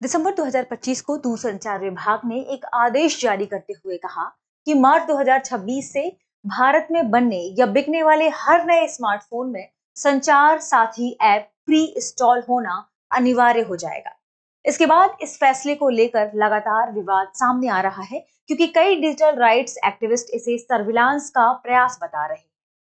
दिसंबर 2025 को दूरसंचार विभाग ने एक आदेश जारी करते हुए कहा कि मार्च 2026 से भारत में बनने या बिकने वाले हर नए स्मार्टफोन में संचार साथी ऐप प्री इंस्टॉल होना अनिवार्य हो जाएगा। इसके बाद इस फैसले को लेकर लगातार विवाद सामने आ रहा है, क्योंकि कई डिजिटल राइट्स एक्टिविस्ट इसे सर्विलांस का प्रयास बता रहे हैं।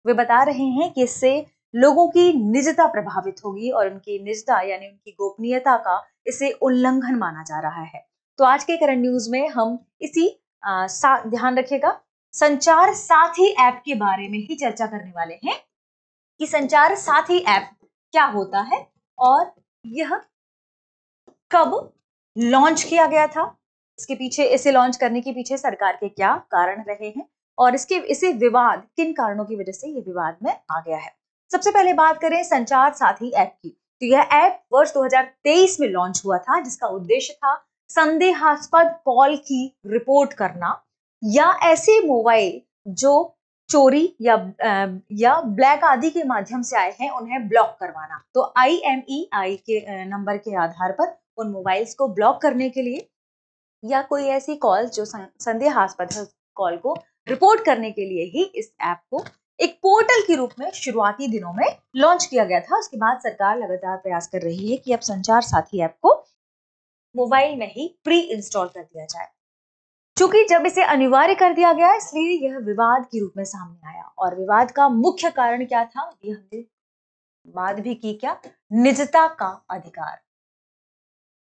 वे बता रहे हैं कि इससे लोगों की निजता प्रभावित होगी और उनकी निजता यानी उनकी गोपनीयता का इसे उल्लंघन माना जा रहा है। तो आज के करंट न्यूज में हम इसी ध्यान रखिएगा, संचार साथी ऐप के बारे में ही चर्चा करने वाले हैं कि संचार साथी ऐप क्या होता है और यह कब लॉन्च किया गया था, इसके पीछे इसे लॉन्च करने के पीछे सरकार के क्या कारण रहे हैं और इसे विवाद किन कारणों की वजह से ये विवाद में आ गया है। सबसे पहले बात करें संचार साथी ऐप की, तो यह ऐप वर्ष 2023 में लॉन्च हुआ था, जिसका उद्देश्य था संदेहास्पद कॉल की रिपोर्ट करना या ऐसे मोबाइल जो चोरी या ब्लैक आदि के माध्यम से आए हैं उन्हें ब्लॉक करवाना। तो IMEI के नंबर के आधार पर उन मोबाइल्स को ब्लॉक करने के लिए या कोई ऐसी कॉल जो संदेहास्पद है कॉल को रिपोर्ट करने के लिए ही इस ऐप को एक पोर्टल के रूप में शुरुआती दिनों में लॉन्च किया गया था। उसके बाद सरकार लगातार प्रयास कर रही है कि अब संचार साथी ऐप को मोबाइल में ही प्री इंस्टॉल कर दिया जाए। चूंकि जब इसे अनिवार्य कर दिया गया इसलिए यह विवाद के रूप में सामने आया, और विवाद का मुख्य कारण क्या था ये हमने बात भी की, क्या निजता का अधिकार।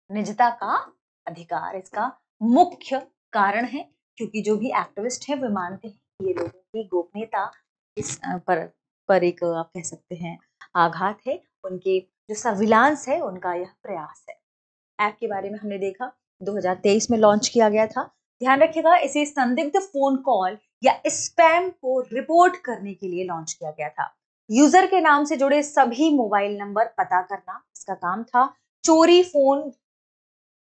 निजता का अधिकार इसका मुख्य कारण है, क्योंकि जो भी एक्टिविस्ट है वे मानते हैं कि ये लोगों की गोपनीयता इस पर एक आप कह सकते हैं आघात है, उनके जो सर्विलांस है उनका यह प्रयास है। ऐप के बारे में हमने देखा 2023 में लॉन्च किया गया था। ध्यान रखिएगा, इसे संदिग्ध फोन कॉल या स्पैम को रिपोर्ट करने के लिए लॉन्च किया गया था। यूजर के नाम से जुड़े सभी मोबाइल नंबर पता करना इसका काम था। चोरी फोन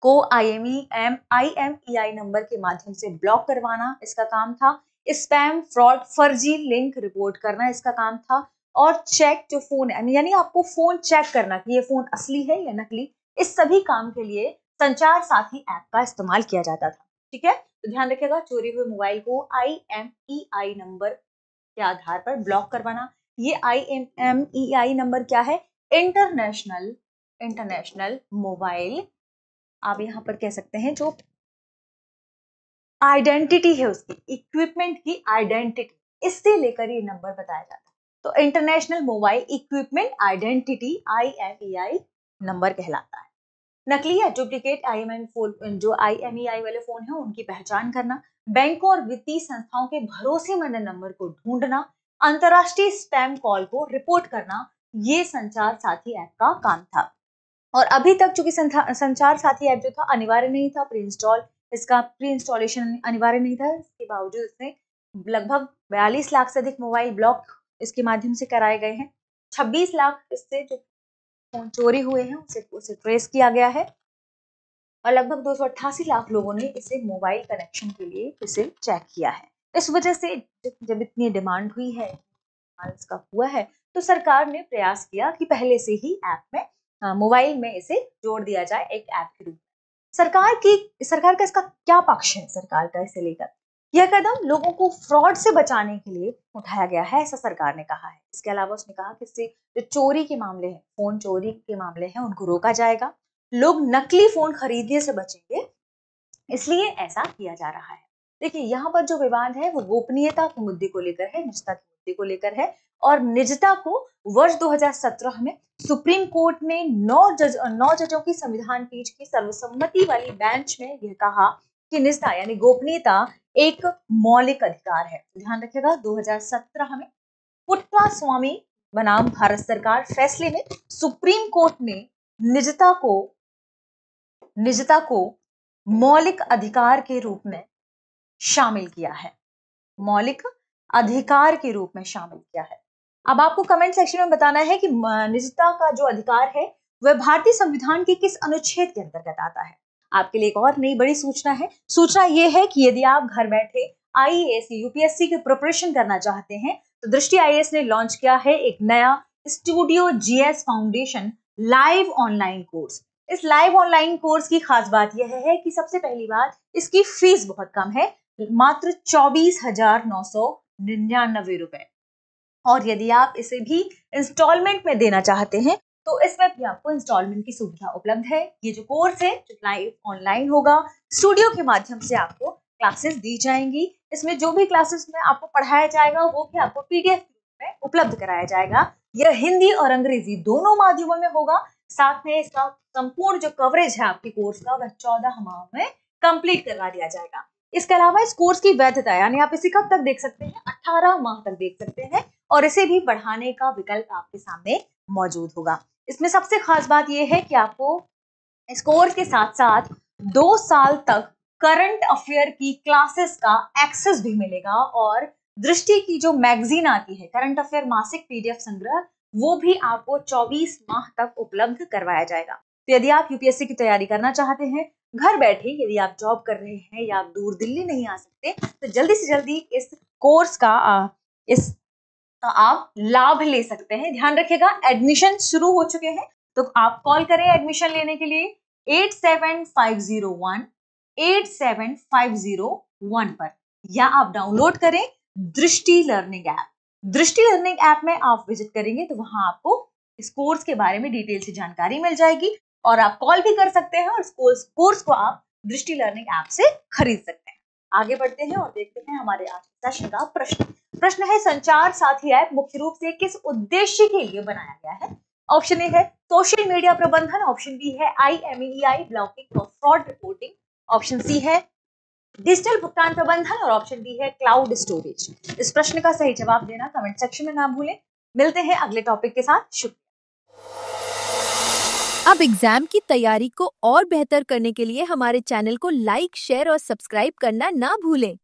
को IMEI नंबर के माध्यम से ब्लॉक करवाना इसका काम था। स्पैम, फ्रॉड, फर्जी लिंक रिपोर्ट करना इसका काम था। और चेक जो फोन यानी आपको फोन चेक करना कि ये फोन असली है या नकली, इस सभी काम के लिए संचार साथी ऐप का इस्तेमाल किया जाता था। ठीक है, तो ध्यान रखिएगा, चोरी हुए मोबाइल को IMEI नंबर के आधार पर ब्लॉक करवाना। ये IMEI नंबर क्या है? इंटरनेशनल मोबाइल, आप यहां पर कह सकते हैं जो आइडेंटिटी है उसकी, इक्विपमेंट की आइडेंटिटी, इससे लेकर ये नंबर बताया जाता है। तो international mobile equipment identity IMEI number कहलाता है। नकली या डुप्लीकेट जो IMEI वाले फोन है उनकी पहचान करना, बैंकों और वित्तीय संस्थाओं के भरोसेमंद नंबर को ढूंढना, अंतरराष्ट्रीय स्पैम कॉल को रिपोर्ट करना, ये संचार साथी ऐप का काम था। और अभी तक चूंकि संचार साथी ऐप जो था अनिवार्य नहीं था, इसका प्री इंस्टॉलेशन अनिवार्य नहीं था, इसके बावजूद इसने लगभग 42 लाख से अधिक मोबाइल ब्लॉक इसके माध्यम से कराए गए हैं। 26 लाख इससे जो फोन चोरी हुए हैं उसे ट्रेस किया गया है, और लगभग 288 लाख लोगों ने इसे मोबाइल कनेक्शन के लिए इसे चेक किया है। इस वजह से जब इतनी डिमांड हुई है, इसका हुआ है, तो सरकार ने प्रयास किया कि पहले से ही ऐप में मोबाइल में इसे जोड़ दिया जाए एक ऐप के रूप में। सरकार का इसका क्या पक्ष है? सरकार का इसे लेकर यह कदम लोगों को फ्रॉड से बचाने के लिए उठाया गया है, ऐसा सरकार ने कहा है। इसके अलावा उसने कहा कि इससे जो चोरी के मामले हैं, फोन चोरी के मामले हैं, उनको रोका जाएगा। लोग नकली फोन खरीदने से बचेंगे, इसलिए ऐसा किया जा रहा है। देखिए, यहाँ पर जो विवाद है वो गोपनीयता के मुद्दे को लेकर है, निजता के मुद्दे को लेकर है। और निजता को वर्ष 2017 में सुप्रीम कोर्ट ने 9 जजों की संविधान पीठ की सर्वसम्मति वाली बेंच में यह कहा कि निजता यानी गोपनीयता एक मौलिक अधिकार है। ध्यान रखिएगा, 2017 में पुट्टा स्वामी बनाम भारत सरकार फैसले में सुप्रीम कोर्ट ने निजता को मौलिक अधिकार के रूप में शामिल किया है। मौलिक अधिकार के रूप में शामिल किया है। अब आपको कमेंट सेक्शन में बताना है कि निजता का जो अधिकार है वह भारतीय संविधान के किस अनुच्छेद के अंतर्गत आता है। आपके लिए एक और नई बड़ी सूचना है। सूचना यह है कि यदि आप घर बैठे IAS UPSC की प्रिपरेशन करना चाहते हैं तो दृष्टि IAS ने लॉन्च किया है एक नया studio GS foundation live online course. इस लाइव ऑनलाइन कोर्स की खास बात यह है कि सबसे पहली बात, इसकी फीस बहुत कम है, मात्र 24,999 रुपए। और यदि आप इसे भी इंस्टॉलमेंट में देना चाहते हैं तो इसमें भी आपको इंस्टॉलमेंट की सुविधा उपलब्ध है। ये जो कोर्स है जो लाइव ऑनलाइन होगा, स्टूडियो के माध्यम से आपको क्लासेस दी जाएंगी। इसमें जो भी क्लासेस में आपको पढ़ाया जाएगा वो भी आपको पीडीएफ में उपलब्ध कराया जाएगा। यह हिंदी और अंग्रेजी दोनों माध्यमों में होगा। साथ में इसका संपूर्ण जो कवरेज है आपके कोर्स का वह 14 माह में कंप्लीट करवा दिया जाएगा। इसके अलावा इस कोर्स की वैधता यानी आप इसे कब तक देख सकते हैं, 18 माह तक देख सकते हैं और इसे भी बढ़ाने का विकल्प आपके सामने मौजूद होगा। इसमें सबसे खास बात यह है कि आपको इस कोर्स के साथ साथ 2 साल तक करंट अफेयर की क्लासेस का एक्सेस भी मिलेगा और दृष्टि की जो मैगजीन आती है करंट अफेयर मासिक पीडीएफ संग्रह, वो भी आपको 24 माह तक उपलब्ध करवाया जाएगा। तो यदि आप यूपीएससी की तैयारी करना चाहते हैं घर बैठे, यदि आप जॉब कर रहे हैं या आप दूर दिल्ली नहीं आ सकते, तो जल्दी से जल्दी इस कोर्स का आप लाभ ले सकते हैं। ध्यान रखिएगा एडमिशन शुरू हो चुके हैं, तो आप कॉल करें एडमिशन लेने के लिए 8750187501 पर, या आप डाउनलोड करें दृष्टि लर्निंग ऐप। दृष्टि लर्निंग ऐप में आप विजिट करेंगे तो वहां आपको इस कोर्स के बारे में डिटेल से जानकारी मिल जाएगी और आप कॉल भी कर सकते हैं और इस कोर्स को आप दृष्टि लर्निंग ऐप से खरीद सकते हैं। आगे बढ़ते हैं और देखते हैं हमारे आज के सेशन का प्रश्न है, संचार साथी ऐप मुख्य रूप से किस उद्देश्य के लिए बनाया गया है? ऑप्शन ए है सोशल मीडिया प्रबंधन, ऑप्शन बी है IMEI ब्लॉकिंग और फ्रॉड रिपोर्टिंग, ऑप्शन सी है डिजिटल भुगतान प्रबंधन और ऑप्शन डी है क्लाउड स्टोरेज। इस प्रश्न का सही जवाब देना कमेंट सेक्शन में ना भूलें। मिलते हैं अगले टॉपिक के साथ। शुक्रिया। अब एग्जाम की तैयारी को और बेहतर करने के लिए हमारे चैनल को लाइक, शेयर और सब्सक्राइब करना ना भूलें।